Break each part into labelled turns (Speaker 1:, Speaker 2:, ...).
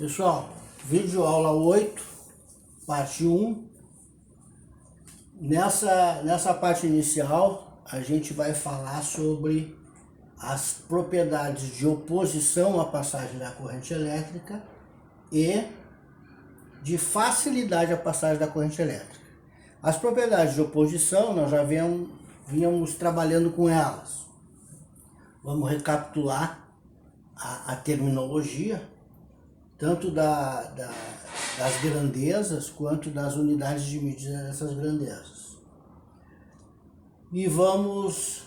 Speaker 1: Pessoal, vídeo aula 8, parte 1. Nessa parte inicial, a gente vai falar sobre as propriedades de oposição à passagem da corrente elétrica e de facilidade à passagem da corrente elétrica. As propriedades de oposição, nós já vínhamos trabalhando com elas. Vamos recapitular a terminologia, tanto das grandezas quanto das unidades de medida dessas grandezas. E vamos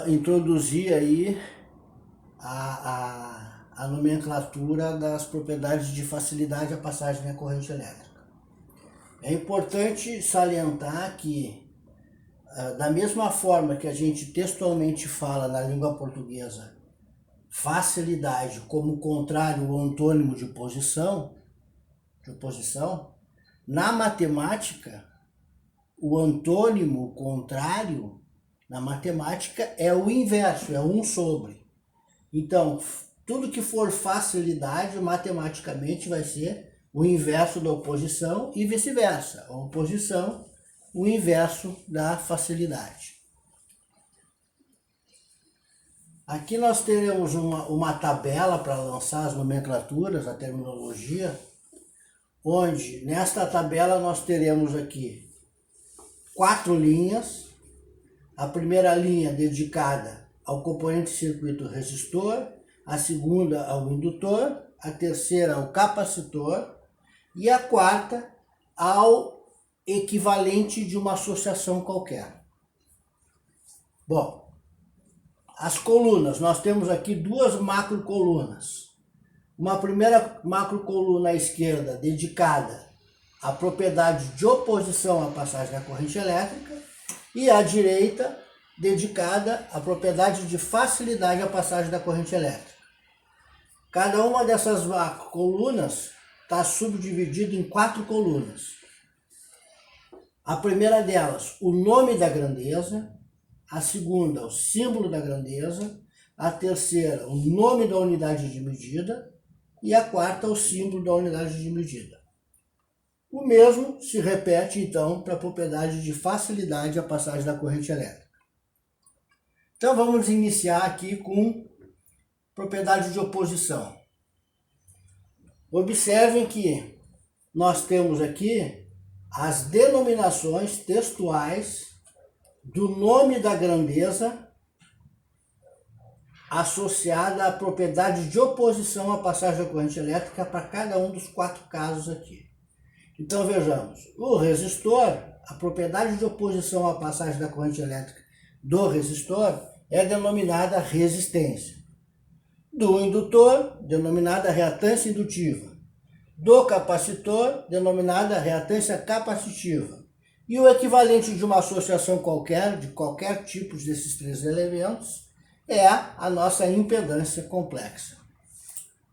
Speaker 1: introduzir aí a nomenclatura das propriedades de facilidade à passagem da corrente elétrica. É importante salientar que, da mesma forma que a gente textualmente fala na língua portuguesa facilidade como contrário ou antônimo de oposição, na matemática, o antônimo, o contrário, na matemática é o inverso, é 1 sobre. Então, tudo que for facilidade, matematicamente vai ser o inverso da oposição e vice-versa. A oposição, o inverso da facilidade. Aqui nós teremos uma tabela para lançar as nomenclaturas, a terminologia, onde nesta tabela nós teremos aqui 4 linhas. A primeira linha dedicada ao componente circuito resistor, a segunda ao indutor, a terceira ao capacitor e a quarta ao equivalente de uma associação qualquer. Bom, as colunas, nós temos aqui 2 macrocolunas. Uma primeira macrocoluna à esquerda dedicada à propriedade de oposição à passagem da corrente elétrica e à direita dedicada à propriedade de facilidade à passagem da corrente elétrica. Cada uma dessas macrocolunas está subdividida em 4 colunas. A primeira delas, o nome da grandeza. A segunda, o símbolo da grandeza. A terceira, o nome da unidade de medida. E a quarta, o símbolo da unidade de medida. O mesmo se repete, então, para a propriedade de facilidade à passagem da corrente elétrica. Então, vamos iniciar aqui com propriedade de oposição. Observem que nós temos aqui as denominações textuais do nome da grandeza associada à propriedade de oposição à passagem da corrente elétrica para cada um dos 4 casos aqui. Então vejamos, o resistor, a propriedade de oposição à passagem da corrente elétrica do resistor é denominada resistência. Do indutor, denominada reatância indutiva. Do capacitor, denominada reatância capacitiva. E o equivalente de uma associação qualquer, de qualquer tipo desses 3 elementos, é a nossa impedância complexa.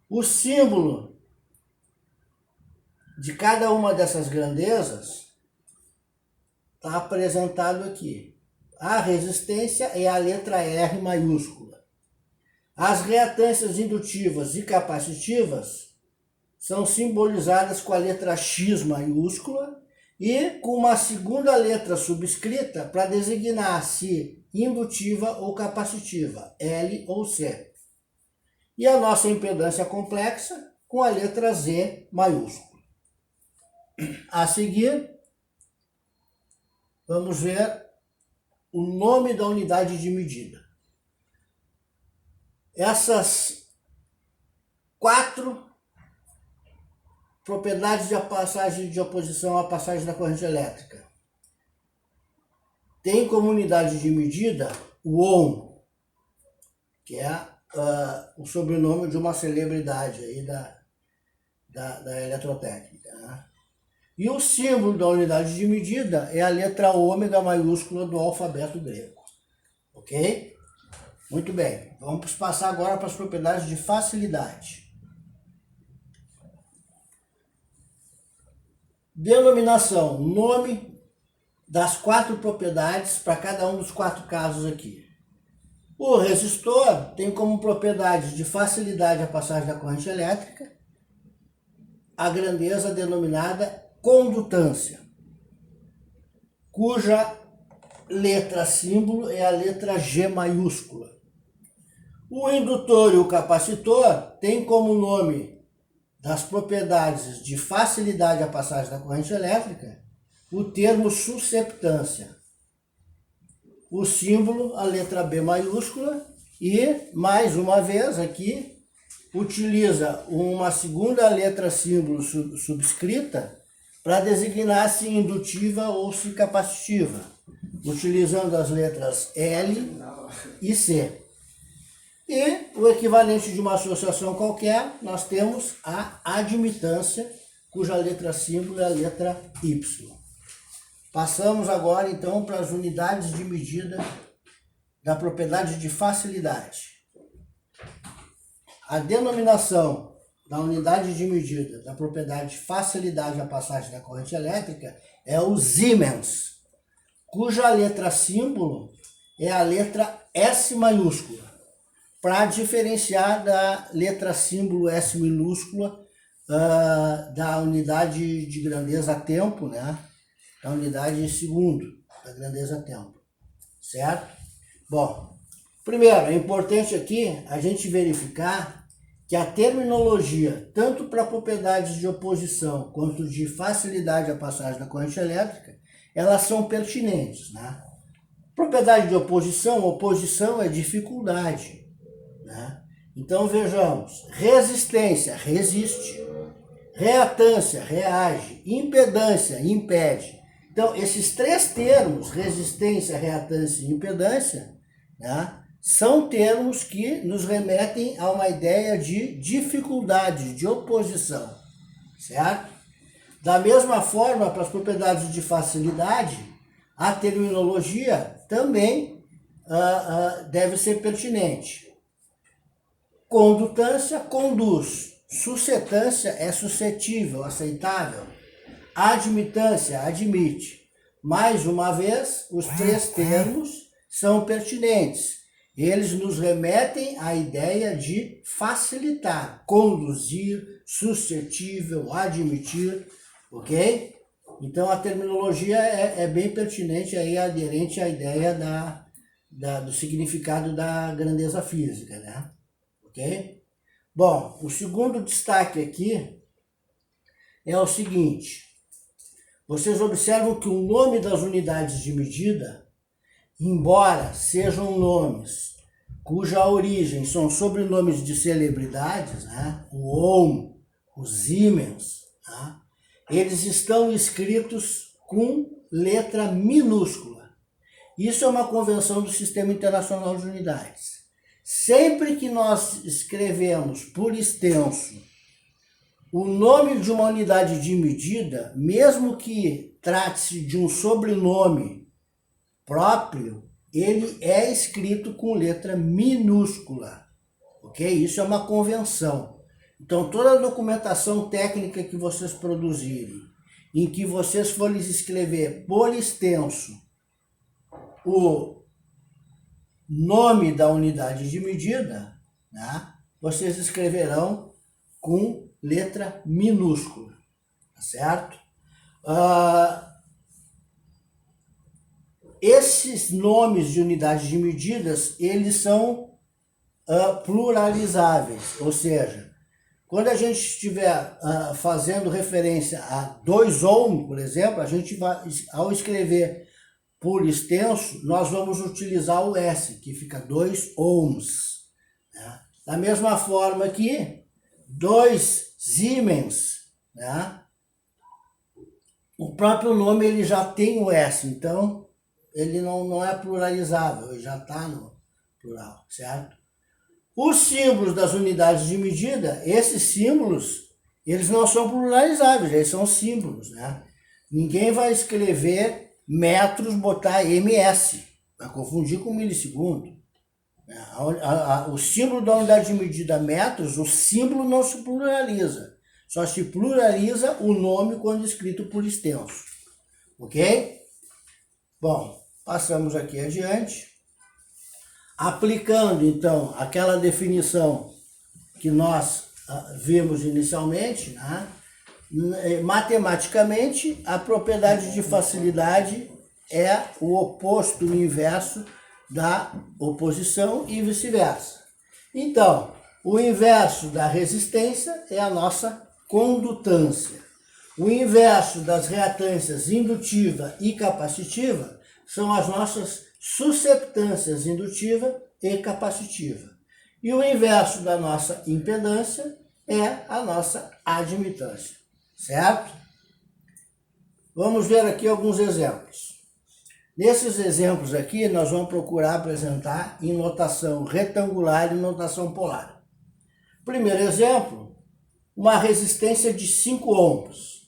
Speaker 1: O símbolo de cada uma dessas grandezas está apresentado aqui. A resistência é a letra R maiúscula. As reatâncias indutivas e capacitivas são simbolizadas com a letra X maiúscula e com uma segunda letra subscrita para designar se indutiva ou capacitiva, L ou C. E a nossa impedância complexa com a letra Z maiúscula. A seguir, vamos ver o nome da unidade de medida. Essas 4 propriedades de passagem de oposição à passagem da corrente elétrica tem como unidade de medida o ohm, que é o sobrenome de uma celebridade aí da eletrotécnica, né? E o símbolo da unidade de medida é a letra ômega maiúscula do alfabeto grego. Ok? Muito bem. Vamos passar agora para as propriedades de facilidade. Denominação, nome das 4 propriedades para cada um dos 4 casos aqui. O resistor tem como propriedade de facilidade a passagem da corrente elétrica a grandeza denominada condutância, cuja letra símbolo é a letra G maiúscula. O indutor e o capacitor têm como nome das propriedades de facilidade à passagem da corrente elétrica o termo susceptância. O símbolo, a letra B maiúscula, e, mais uma vez aqui, utiliza uma segunda letra símbolo subscrita para designar se indutiva ou se capacitiva, utilizando as letras L e C. E o equivalente de uma associação qualquer, nós temos a admitância, cuja letra símbolo é a letra Y. Passamos agora, então, para as unidades de medida da propriedade de facilidade. A denominação da unidade de medida da propriedade de facilidade à passagem da corrente elétrica é o Siemens, cuja letra símbolo é a letra S maiúscula, para diferenciar da letra símbolo S minúscula da unidade de grandeza tempo, né? Da unidade segundo, da grandeza tempo, certo? Bom, primeiro, é importante aqui a gente verificar que a terminologia, tanto para propriedades de oposição quanto de facilidade à passagem da corrente elétrica, elas são pertinentes, né? Propriedade de oposição, oposição é dificuldade, né? Então vejamos, resistência, resiste, reatância, reage, impedância, impede. Então, esses três termos, resistência, reatância e impedância, né, são termos que nos remetem a uma ideia de dificuldade, de oposição, certo? Da mesma forma, para as propriedades de facilidade, a terminologia também deve ser pertinente. Condutância, conduz. Suscetância é suscetível, aceitável. Admitância, admite. Mais uma vez, os três termos são pertinentes. Eles nos remetem à ideia de facilitar, conduzir, suscetível, admitir, ok? Então a terminologia é bem pertinente, aí, aderente à ideia do significado da grandeza física, né? Ok? Bom, o segundo destaque aqui é o seguinte. Vocês observam que o nome das unidades de medida, embora sejam nomes cuja origem são sobrenomes de celebridades, né? O Ohm, o Siemens, né? Eles estão escritos com letra minúscula. Isso é uma convenção do Sistema Internacional de Unidades. Sempre que nós escrevemos por extenso o nome de uma unidade de medida, mesmo que trate-se de um sobrenome próprio, ele é escrito com letra minúscula, ok? Isso é uma convenção. Então, toda a documentação técnica que vocês produzirem, em que vocês forem escrever por extenso o nome da unidade de medida, né, vocês escreverão com letra minúscula, tá certo? Esses nomes de unidades de medidas, eles são pluralizáveis, ou seja, quando a gente estiver fazendo referência a 2 ohm, por exemplo, a gente vai, ao escrever por extenso, nós vamos utilizar o S, que fica 2 ohms. Né? Da mesma forma que 2 Siemens, né? O próprio nome ele já tem o S, então ele não é pluralizável, ele já está no plural, certo? Os símbolos das unidades de medida, esses símbolos, eles não são pluralizáveis, eles são símbolos, né? Ninguém vai escrever metros, botar MS, vai confundir com milissegundo. O símbolo da unidade de medida metros, o símbolo não se pluraliza. Só se pluraliza o nome quando escrito por extenso. Ok? Bom, passamos aqui adiante. Aplicando, então, aquela definição que nós vimos inicialmente, né? Matematicamente, a propriedade de facilidade é o oposto, o inverso da oposição e vice-versa. Então, o inverso da resistência é a nossa condutância. O inverso das reatâncias indutiva e capacitiva são as nossas susceptâncias indutiva e capacitiva. E o inverso da nossa impedância é a nossa admitância, certo? Vamos ver aqui alguns exemplos. Nesses exemplos aqui, nós vamos procurar apresentar em notação retangular e notação polar. Primeiro exemplo, uma resistência de 5 ohms.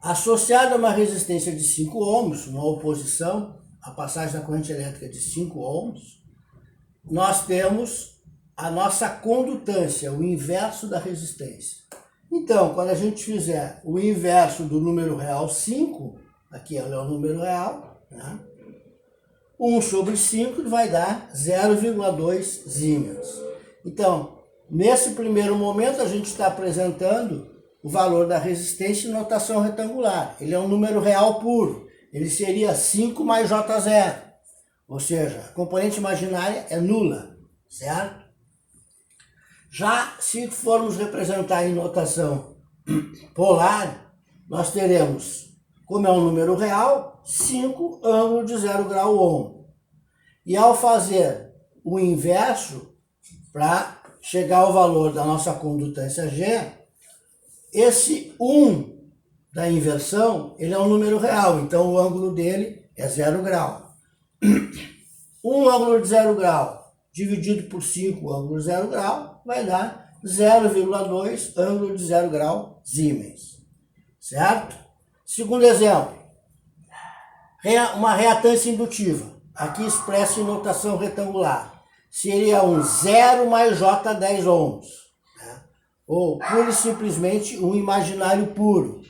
Speaker 1: Associada a uma resistência de 5 ohms, uma oposição, a passagem da corrente elétrica de 5 ohms, nós temos a nossa condutância, o inverso da resistência. Então, quando a gente fizer o inverso do número real 5, aqui é o número real, né? 1 sobre 5 vai dar 0,2 Siemens. Então, nesse primeiro momento, a gente está apresentando o valor da resistência em notação retangular. Ele é um número real puro. Ele seria 5 mais J0. Ou seja, a componente imaginária é nula, certo? Já se formos representar em notação polar, nós teremos, como é um número real, 5 ângulo de 0 grau ohm. E ao fazer o inverso, para chegar ao valor da nossa condutância G, esse 1 da inversão, ele é um número real, então o ângulo dele é 0 grau. 1 ângulo de 0 grau dividido por 5 ângulo de 0 grau vai dar 0,2 ângulo de 0 grau Siemens, certo? Segundo exemplo, uma reatância indutiva, aqui expressa em notação retangular, seria um 0 mais J10 ohms, né? Ou pura e simplesmente um imaginário puro,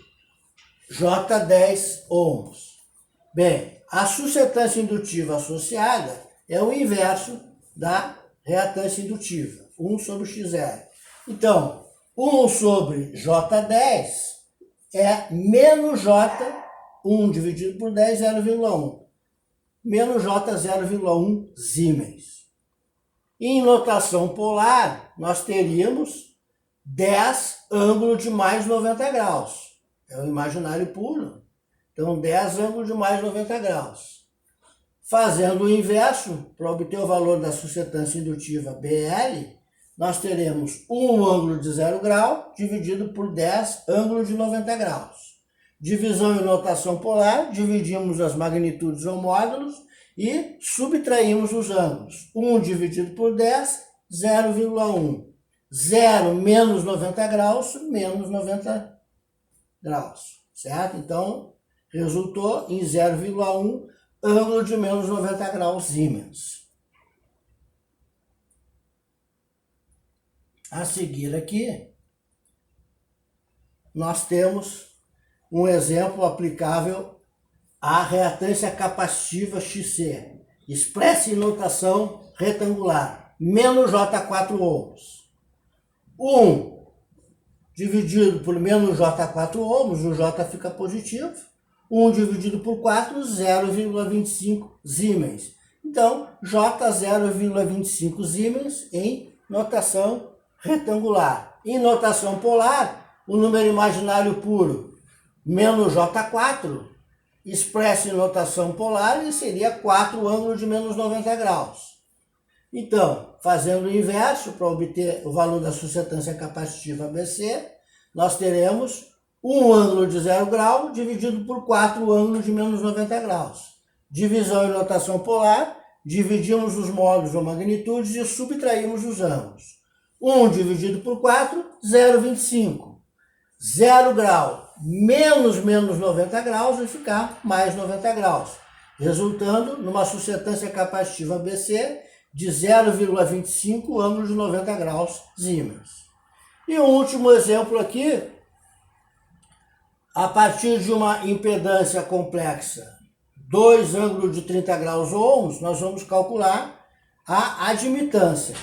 Speaker 1: J10 ohms. Bem, a suscetância indutiva associada é o inverso da reatância indutiva, 1 sobre X0. Então, 1 sobre J10 é menos J, 1 dividido por 10, 0,1. Menos J, 0,1 Siemens. Em notação polar, nós teríamos 10 ângulo de mais 90 graus. É o imaginário puro. Então, 10 ângulo de mais 90 graus. Fazendo o inverso, para obter o valor da suscetância indutiva BL, nós teremos 1 ângulo de 0 grau dividido por 10 ângulo de 90 graus. Divisão em notação polar, dividimos as magnitudes ou módulos e subtraímos os ângulos. 1 dividido por 10, 0,1. 0 menos 90 graus, menos 90 graus, certo? Então, resultou em 0,1 ângulo de menos 90 graus Siemens. A seguir aqui, nós temos um exemplo aplicável à reatância capacitiva XC, expressa em notação retangular, menos J4 ohms. 1 dividido por menos J4 ohms, o J fica positivo. 1 dividido por 4, 0,25 Siemens. Então, J 0,25 Siemens em notação retangular. Em notação polar, o número imaginário puro, menos J4, expresso em notação polar, e seria 4 ângulo de menos 90 graus. Então, fazendo o inverso, para obter o valor da suscetância capacitiva ABC, nós teremos 1 ângulo de 0 grau dividido por 4 ângulos de menos 90 graus. Divisão em notação polar, dividimos os módulos ou magnitudes e subtraímos os ângulos. 1 dividido por 4, 0,25. 0 grau menos 90 graus vai ficar mais 90 graus, resultando numa suscetância capacitiva ABC de 0,25 ângulos de 90 graus Siemens. E o último exemplo aqui, a partir de uma impedância complexa, 2 ângulos de 30 graus ohms, nós vamos calcular a admitância.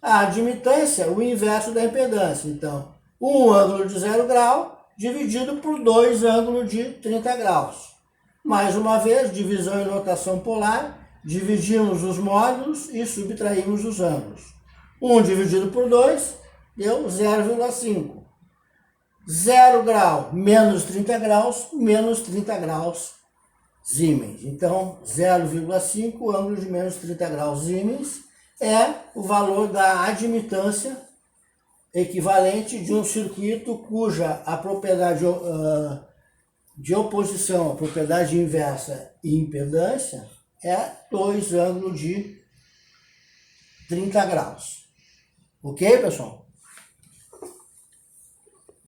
Speaker 1: A admitância é o inverso da impedância. Então, Um ângulo de 0 grau dividido por 2 ângulos de 30 graus. Mais uma vez, divisão em notação polar, dividimos os módulos e subtraímos os ângulos. 1 dividido por 2 deu 0,5. 0 grau menos 30 graus, menos 30 graus Siemens. Então, 0,5 ângulo de menos 30 graus Siemens é o valor da admitância equivalente de um circuito cuja a propriedade de oposição, a propriedade inversa e impedância é 2 ângulos de 30 graus. Ok, pessoal?